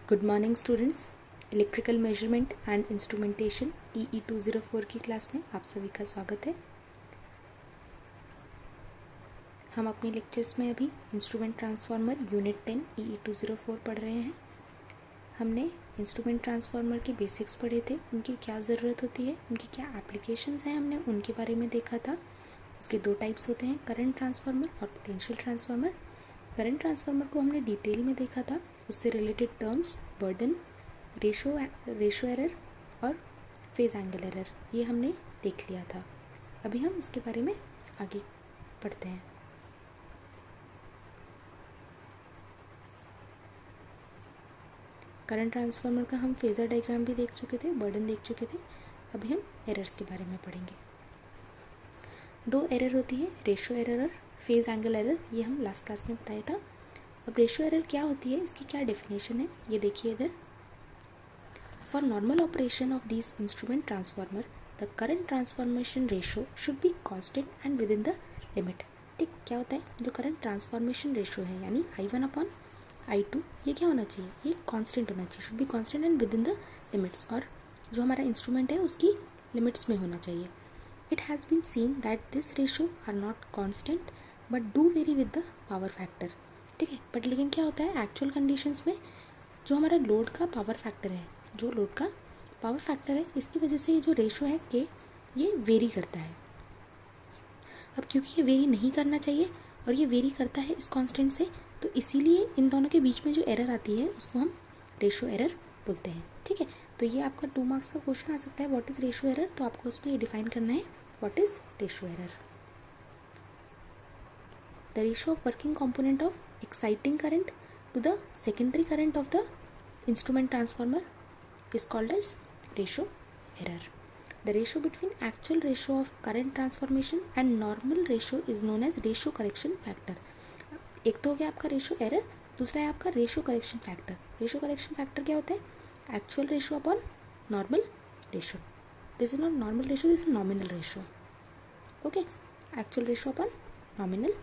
Good morning students. Electrical measurement and instrumentation EE 204 की class में आप सभी का स्वागत है। हम अपने लेक्चर्स में अभी इंस्ट्रूमेंट ट्रांसफार्मर यूनिट 10 EE 204 पढ़ रहे हैं। हमने इंस्ट्रूमेंट ट्रांसफार्मर के बेसिक्स पढ़े थे, उनकी क्या ज़रूरत होती है, उनकी क्या एप्लीकेशंस हैं, हमने उनके बारे में देखा था। उसके दो टाइप्स होते हैं, करंट ट्रांसफार्मर और पोटेंशियल ट्रांसफार्मर। करंट ट्रांसफार्मर को हमने डिटेल में देखा था, उससे related terms burden, ratio error और फेज एंगल एरर ये हमने देख लिया था। अभी हम इसके बारे में आगे पढ़ते हैं। करंट ट्रांसफार्मर का हम फेजर डायग्राम भी देख चुके थे, बर्डन देख चुके थे। अभी हम एरर्स के बारे में पढ़ेंगे। दो एरर होती है, रेशो एरर और फेज एंगल एरर, ये हम लास्ट क्लास में बताया था। अब रेशो एरर क्या होती है, इसकी क्या डेफिनेशन है, ये देखिए इधर। For normal operation of these instrument transformer, the current transformation ratio should be constant and within the limit। ठीक, क्या होता है, जो करंट ट्रांसफॉर्मेशन रेशो है यानी I1/I2, ये क्या होना चाहिए, ये कांस्टेंट होना चाहिए, should be constant and with in the limits, और जो हमारा इंस्ट्रूमेंट है उसकी लिमिट्स में होना चाहिए। It has been seen that this ratio are not constant but do vary with the power factor. ठीक है, बट लेकिन क्या होता है एक्चुअल कंडीशंस में, जो हमारा लोड का पावर फैक्टर है, जो लोड का पावर फैक्टर है, इसकी वजह से ये जो रेशो है के ये वेरी करता है। अब क्योंकि ये वेरी नहीं करना चाहिए और ये वेरी करता है इस कांस्टेंट से, तो इसीलिए इन दोनों के बीच में जो एरर आती है उसको हम रेशो एरर बोलते हैं। ठीक है, तो ये आपका 2 मार्क्स का क्वेश्चन आ सकता है, व्हाट इज रेशो एरर, तो आपको उसमें ये डिफाइन करना है what is ratio error. The ratio of working component of exciting current to the secondary current of the instrument transformer is called as ratio error. The ratio between actual ratio of current transformation and normal ratio is known as ratio correction factor. एक तो हो गया आपका ratio error, दूसरा है आपका ratio correction factor. Ratio correction factor क्या होता है, actual ratio upon normal ratio. This is not normal ratio, this is nominal ratio. Okay, actual ratio upon nominal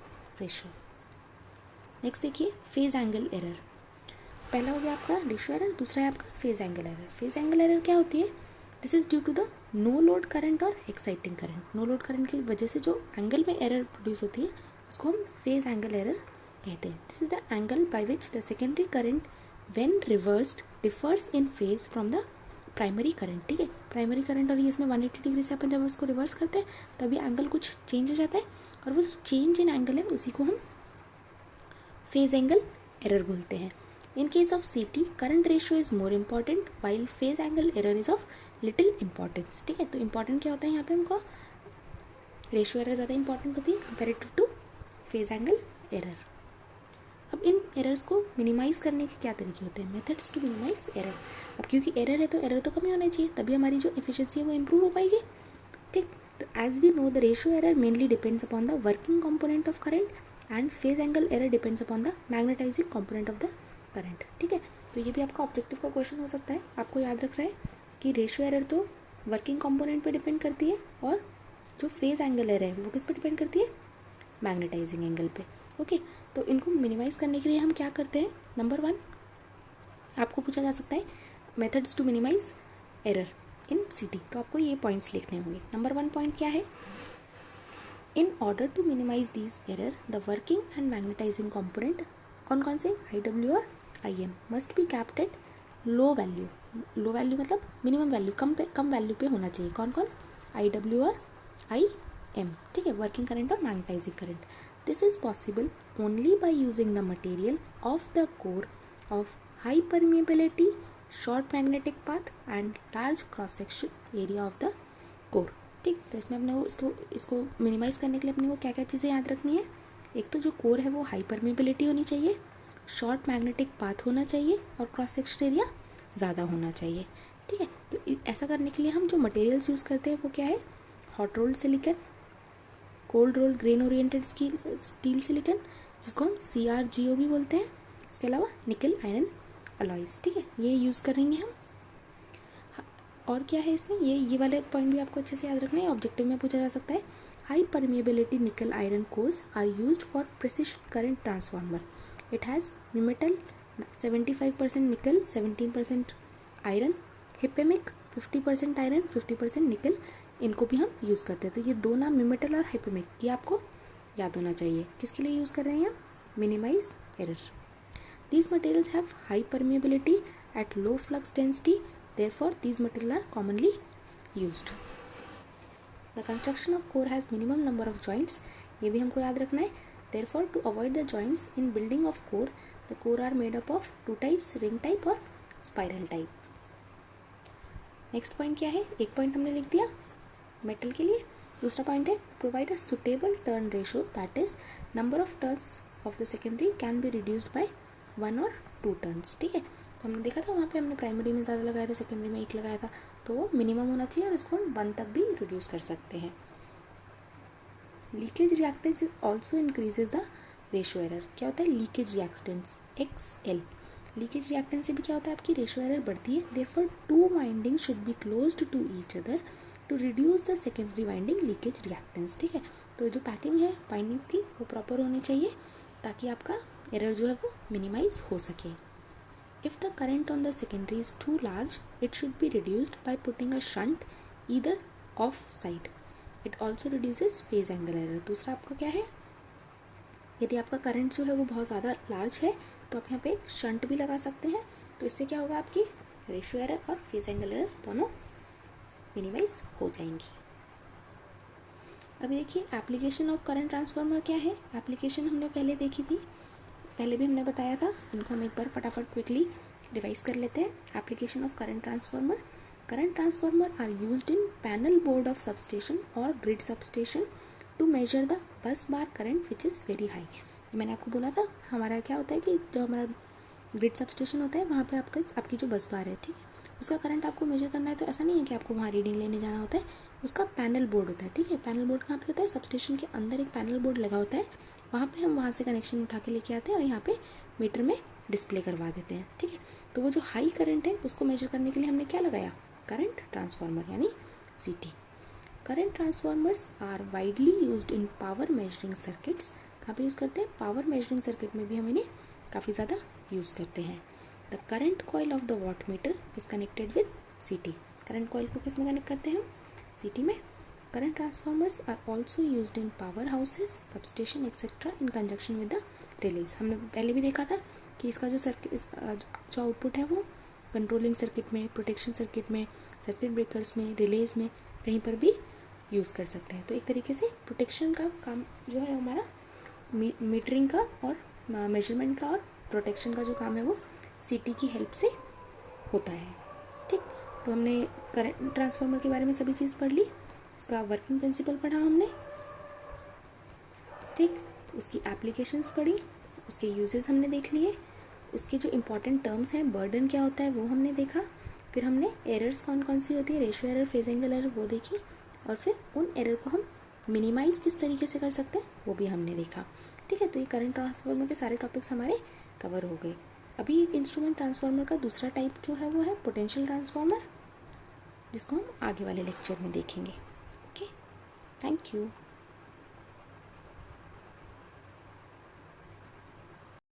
ratio. Next देखिए फेज एंगल एरर। पहला हो गया आपका रेशो एरर, दूसरा है आपका phase angle error. Phase angle error क्या होती है, this is due to the no load current और exciting current. No load current की वजह से जो एंगल में एरर प्रोड्यूस होती है उसको हम फेज एंगल एरर कहते हैं। This is the angle by which the secondary current when reversed differs in phase from the primary current. ठीक है, प्राइमरी करंट और ये इसमें 180 डिग्री से अपन जब उसको रिवर्स करते हैं तभी एंगल कुछ चेंज हो जाता है, और वो जो चेंज इन एंगल है उसी को हम फेज एंगल एरर बोलते हैं। In case of CT, current ratio is more important while phase angle error is of little importance। ठीक है, तो important क्या होता है यहाँ पे हमको, रेशो एरर ज़्यादा इंपॉर्टेंट होती है comparative two phase angle error. अब इन एरर्स को मिनिमाइज करने के क्या तरीके होते हैं, मेथड्स टू मिनिमाइज एरर। अब क्योंकि एरर है तो एरर तो कम ही होना चाहिए, तभी हमारी जो एफिशिएंसी है वो इम्प्रूव हो पाएगी। ठीक, तो as we know the ratio error mainly depends upon the working component of current and phase angle error depends upon the magnetising component of the current. ठीक है, तो ये भी आपका ऑब्जेक्टिव का क्वेश्चन हो सकता है। आपको याद रख रहा है कि रेशो एरर तो वर्किंग कंपोनेंट पे डिपेंड करती है, और जो फेज एंगल एरर है वो किस पे डिपेंड करती है, मैग्नेटाइजिंग एंगल पे। ओके, तो इनको मिनिमाइज करने के लिए हम क्या करते हैं, नंबर 1 आपको पूछा जा सकता है methods to minimise error in CT, तो आपको ये पॉइंट्स लिखने होंगे। नंबर 1 पॉइंट क्या है, in order to minimise these error the working and magnetising component, कौन कौन से, IW और IM must be kept at low value. Low value मतलब मिनिमम वैल्यू, कम वैल्यू पे होना चाहिए। कौन कौन, IW और IM। ठीक है, वर्किंग करंट और magnetising current. This is possible only by using the material of the core of high permeability, short magnetic path and large cross section area of the core. ठीक, तो इसमें अपने को इसको मिनिमाइज करने के लिए अपने को क्या क्या चीज़ें याद रखनी है, एक तो जो कोर है वो हाई परमिएबिलिटी होनी चाहिए, शॉर्ट मैग्नेटिक पाथ होना चाहिए, और क्रॉस सेक्शन एरिया ज़्यादा होना चाहिए। ठीक है, तो ऐसा करने के लिए हम जो मटेरियल्स यूज़ करते हैं वो क्या है, hot rolled silicon, cold rolled grain oriented steel silicon, जिसको हम CRGO भी बोलते हैं। इसके अलावा निकल आयरन अलॉयज। ठीक है, ये यूज़ करेंगे हम। और क्या है इसमें, ये वाले पॉइंट भी आपको अच्छे से याद रखना है, ऑब्जेक्टिव में पूछा जा सकता है। High permeability nickel iron cores are used for precision current transformer. It has metal 75% निकल, 17% आयरन, हिपेमिक 50% आयरन 50% निकल, इनको भी हम यूज़ करते हैं। तो ये दो नाम मिमेटल और हिपेमिक, ये आपको याद होना चाहिए। किसके लिए यूज़ कर रहे हैं हम? Minimise error. These materials have high permeability at low flux density, therefore these material are commonly used. The construction of core has minimum number of joints, ये भी हमको याद रखना है। Therefore to avoid the joints in building of core, the core are made up of 2 types, ring type और spiral type. Next point क्या है? एक पॉइंट हमने लिख दिया मेटल के लिए। दूसरा पॉइंट है provide a suitable turn ratio, that is number of turns of the secondary can be reduced bye 1 और 2 टर्न्स। ठीक है, तो हमने देखा था वहाँ पे हमने प्राइमरी में ज़्यादा लगाया था, सेकेंडरी में 1 लगाया था, तो वो मिनिमम होना चाहिए और इसको हम 1 तक भी रिड्यूस कर सकते हैं। Leakage reactance also increases the ratio error. क्या होता है? Leakage reactance XL। Leakage reactance से भी क्या होता है? आपकी रेशो एरर बढ़ती है। Therefore 2 winding should be closed to each other to reduce the secondary winding leakage reactance. ठीक है, तो जो पैकिंग है वाइंडिंग की वो प्रॉपर होनी चाहिए ताकि आपका एरर जो है वो मिनिमाइज हो सके। If the current on the secondary is too large, it should be reduced by putting a shunt either of side. It also reduces phase angle error. दूसरा आपका क्या है? यदि आपका करंट जो है वो बहुत ज़्यादा लार्ज है तो आप यहाँ पे एक शंट भी लगा सकते हैं, तो इससे क्या होगा? आपकी रेशियो एरर और फेज एंगल एरर दोनों मिनिमाइज हो जाएंगी। अभी देखिए एप्लीकेशन ऑफ करंट ट्रांसफार्मर क्या है? एप्लीकेशन हमने पहले देखी थी, पहले भी हमने बताया था, इनको हम एक बार फटाफट क्विकली रिवाइज कर लेते हैं। Application of current transformer. Current transformer are used in panel board of substation और grid substation to measure the bus bar current which is very high. मैंने आपको बोला था हमारा क्या होता है कि जो हमारा ग्रिड सबस्टेशन होता है वहाँ पे आपकी जो बस बार है, ठीक है, उसका करंट आपको मेजर करना है। तो ऐसा नहीं है कि आपको वहाँ रीडिंग लेने जाना होता है, उसका पैनल बोर्ड होता है। ठीक है, पैनल बोर्ड कहाँ पे होता है? सबस्टेशन के अंदर एक पैनल बोर्ड लगा होता है, वहाँ पे हम वहाँ से कनेक्शन उठा के लेके आते हैं और यहाँ पे मीटर में डिस्प्ले करवा देते हैं। ठीक है, तो वो जो हाई करंट है उसको मेजर करने के लिए हमने क्या लगाया? करंट ट्रांसफार्मर यानी CT। Current transformers are widely used in power measuring circuits. कहाँ पे यूज़ करते हैं? पावर मेजरिंग सर्किट में भी हम इन्हें काफ़ी ज़्यादा यूज़ करते हैं। The current coil of the wattmeter is connected with CT। Current coil को किस में कनेक्ट करते हैं हम? CT में। Current transformers are also used in power houses, substation etcetera in conjunction with the relays. हमने पहले भी देखा था कि इसका जो जो आउटपुट है वो कंट्रोलिंग सर्किट में, प्रोटेक्शन सर्किट में, सर्किट ब्रेकर्स में, रिलेज में कहीं पर भी यूज़ कर सकते हैं। तो एक तरीके से प्रोटेक्शन का काम जो है हमारा मीटरिंग का और मेजरमेंट का और प्रोटेक्शन का जो काम है वो CT की हेल्प से होता है। ठीक, तो हमने करंट ट्रांसफार्मर के बारे में सभी चीज़ पढ़ ली, उसका वर्किंग प्रिंसिपल पढ़ा हमने, ठीक, उसकी एप्लीकेशंस पढ़ी, उसके यूजेस हमने देख लिए, उसके जो इम्पॉर्टेंट टर्म्स हैं, बर्डन क्या होता है वो हमने देखा, फिर हमने एरर्स कौन कौन सी होती है, ratio error, phase angle error, वो देखी, और फिर उन एरर को हम मिनिमाइज़ किस तरीके से कर सकते हैं वो भी हमने देखा। ठीक है, तो ये करंट ट्रांसफार्मर के सारे टॉपिक्स हमारे कवर हो गए। अभी इंस्ट्रूमेंट ट्रांसफार्मर का दूसरा टाइप जो है वो है पोटेंशियल ट्रांसफार्मर, जिसको हम आगे वाले लेक्चर में देखेंगे। Okay, thank you.